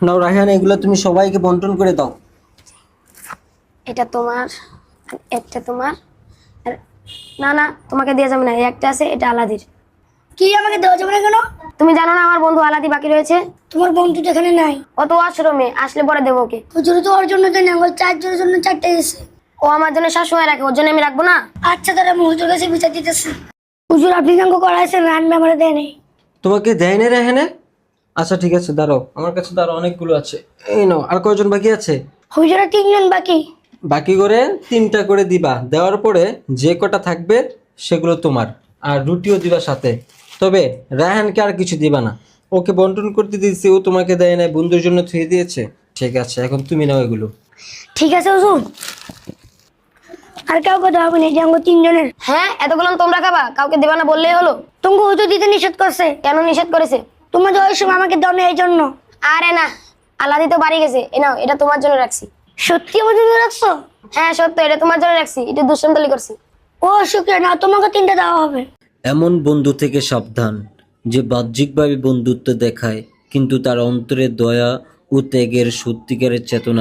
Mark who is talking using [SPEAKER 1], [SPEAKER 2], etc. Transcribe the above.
[SPEAKER 1] নাও রায়হান, এগুলো তুমি সবাইকে বন্টন করে দাও।
[SPEAKER 2] এটা তোমার, আর একটা তোমার, আর না না তোমাকে দেওয়া যাবে না, এই একটা আছে, এটা আলাদির।
[SPEAKER 3] কি আমাকে দেওয়া যাবে না কেন?
[SPEAKER 2] তুমি জানো না আমার বন্ধু আলাদি বাকি রয়েছে?
[SPEAKER 3] তোমার বন্ধু তো এখানে নাই।
[SPEAKER 2] ও তো আশ্রমে, আসলে পরে দেবো ওকে।
[SPEAKER 3] হুজুর তো ওর জন্য দেন, আমার 4 জনের জন্য 4টা এসে।
[SPEAKER 2] ও আমার জন্য সবসময় রাখে, ওর জন্য আমি রাখবো না?
[SPEAKER 3] আচ্ছা তাহলে আমি হুজুর কাছে বিচার দিতেছি। হুজুর আপনি কাঙ্ক করাইছেন, রান আমার দেয় নাই।
[SPEAKER 1] তোমাকে দেয় না রায়হানে? আচ্ছা ঠিক আছে, দাঁড়াও, আমার কাছে তো আরো অনেকগুলো আছে। এই নাও, আর কয়জন বাকি আছে?
[SPEAKER 3] হুজুরা 3 জন বাকি।
[SPEAKER 1] বাকি করে 3টা করে দিবা, দেওয়ার পরে যে কটা থাকবে সেগুলো তোমার, আর রুটিও দিবা সাথে। তবে রায়হানকে আর কিছু দিবা না, ওকে বন্টন করতে দিয়েছি, ও তোমাকে দেয় না, বন্ধুর জন্য থুয়ে দিয়েছে। ঠিক আছে, এখন তুমি নাও এগুলো।
[SPEAKER 3] ঠিক আছে হুজুর, আর কাউকে দেওয়া হবে না, এই যে আমার 3 জনের।
[SPEAKER 2] হ্যাঁ, এতগুলো তোমরা খাবা, কাউকে দেবা না বললেই হলো?
[SPEAKER 3] তোমাকে হুজুর দিতে নিষেধ করছে।
[SPEAKER 2] কেন নিষেধ করেছে?
[SPEAKER 3] তোমাদের ওই সময় আমাকে দাও না এই জন্য।
[SPEAKER 2] আরে না, আলাদি তো বাড়ি গেছে, এ নাও, এটা তোমার জন্য রাখছি।
[SPEAKER 3] সত্যি আমার জন্য রাখছো?
[SPEAKER 2] হ্যাঁ সত্য, এটা তোমার জন্য রাখছি, এটা দুষ্টান্তলি করছি।
[SPEAKER 3] ও শুক্রিয়া, না তোমাকে 3টা দেওয়া হবে।
[SPEAKER 1] এমন বন্ধু থেকে সাবধান, যে বাহ্যিকভাবে বন্ধুত্ব দেখায় কিন্তু তার অন্তরে দয়া ও ত্যাগের সত্যিকারের চেতনা